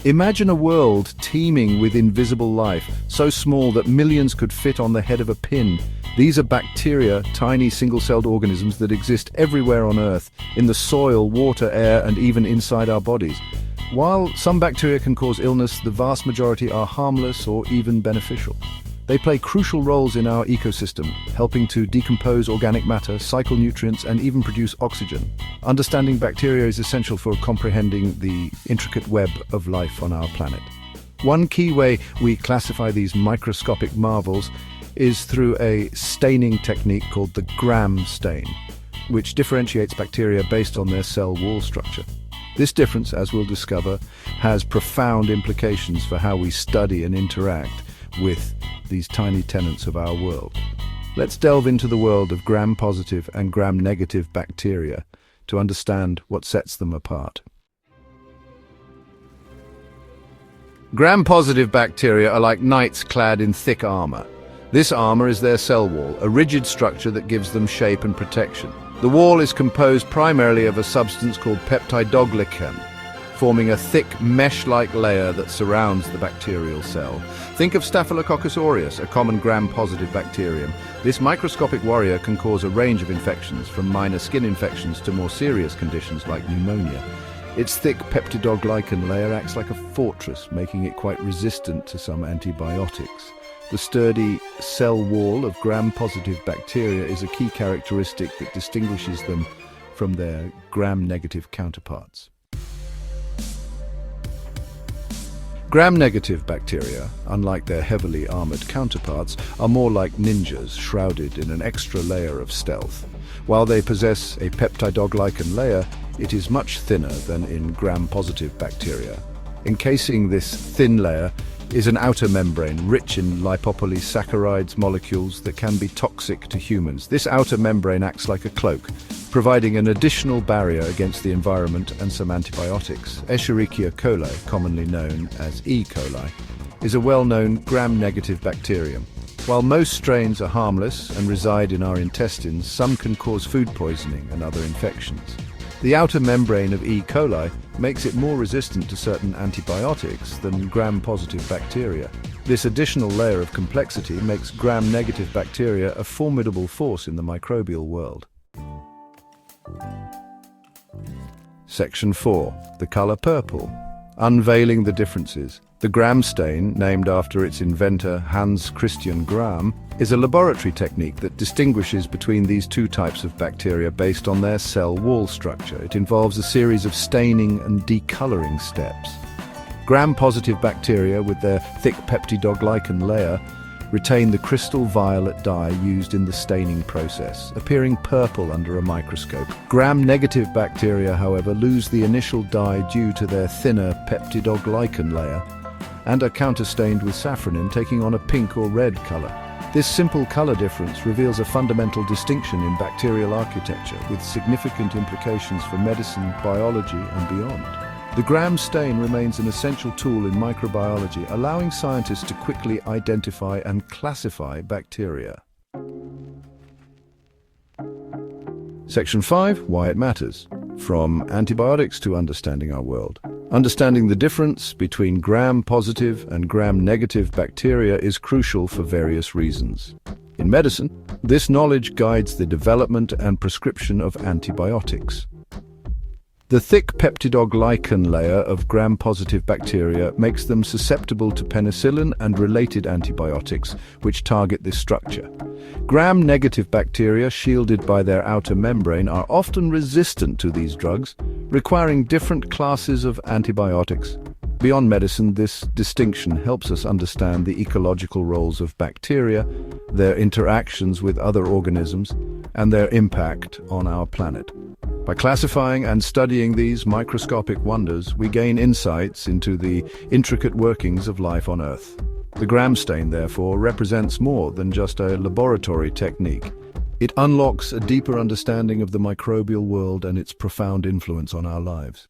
Imagine a world teeming with invisible life, so small that millions could fit on the head of a pin. These are bacteria, tiny single-celled organisms that exist everywhere on Earth, in the soil, water, air, and even inside our bodies. While some bacteria can cause illness, the vast majority are harmless or even beneficial. They play crucial roles in our ecosystem, helping to decompose organic matter, cycle nutrients, and even produce oxygen. Understanding bacteria is essential for comprehending the intricate web of life on our planet. One key way we classify these microscopic marvels is through a staining technique called the Gram stain, which differentiates bacteria based on their cell wall structure. This difference, as we'll discover, has profound implications for how we study and interact with these tiny tenants of our world. Let's delve into the world of gram-positive and gram-negative bacteria to understand what sets them apart. Gram-positive bacteria are like knights clad in thick armor. This armor is their cell wall, a rigid structure that gives them shape and protection. The wall is composed primarily of a substance called peptidoglycan, forming a thick mesh-like layer that surrounds the bacterial cell. Think of Staphylococcus aureus, a common gram-positive bacterium. This microscopic warrior can cause a range of infections, from minor skin infections to more serious conditions like pneumonia. Its thick peptidoglycan layer acts like a fortress, making it quite resistant to some antibiotics. The sturdy cell wall of gram-positive bacteria is a key characteristic that distinguishes them from their gram-negative counterparts. Gram-negative bacteria, unlike their heavily armored counterparts, are more like ninjas, shrouded in an extra layer of stealth. While they possess a peptidoglycan layer, it is much thinner than in gram-positive bacteria. Encasing this thin layer is an outer membrane rich in lipopolysaccharides molecules that can be toxic to humans. This outer membrane acts like a cloak, providing an additional barrier against the environment and some antibiotics. Escherichia coli, commonly known as E. coli, is a well-known gram-negative bacterium. While most strains are harmless and reside in our intestines, some can cause food poisoning and other infections. The outer membrane of E. coli makes it more resistant to certain antibiotics than gram-positive bacteria. This additional layer of complexity makes gram-negative bacteria a formidable force in the microbial world. Section 4. The color purple. Unveiling the differences. The Gram stain, named after its inventor Hans Christian Gram, is a laboratory technique that distinguishes between these two types of bacteria based on their cell wall structure. It involves a series of staining and decoloring steps. Gram-positive bacteria, with their thick peptidoglycan layer, retain the crystal violet dye used in the staining process, appearing purple under a microscope. Gram-negative bacteria, however, lose the initial dye due to their thinner peptidoglycan layer and are counterstained with safranin, taking on a pink or red color. This simple color difference reveals a fundamental distinction in bacterial architecture, with significant implications for medicine, biology, and beyond. The Gram stain remains an essential tool in microbiology, allowing scientists to quickly identify and classify bacteria. Section 5. Why it matters. From antibiotics to understanding our world. Understanding the difference between gram-positive and gram-negative bacteria is crucial for various reasons. In medicine, this knowledge guides the development and prescription of antibiotics. The thick peptidoglycan layer of gram-positive bacteria makes them susceptible to penicillin and related antibiotics, which target this structure. Gram-negative bacteria, shielded by their outer membrane, are often resistant to these drugs, requiring different classes of antibiotics. Beyond medicine, this distinction helps us understand the ecological roles of bacteria, their interactions with other organisms, and their impact on our planet. By classifying and studying these microscopic wonders, we gain insights into the intricate workings of life on Earth. The Gram stain, therefore, represents more than just a laboratory technique. It unlocks a deeper understanding of the microbial world and its profound influence on our lives.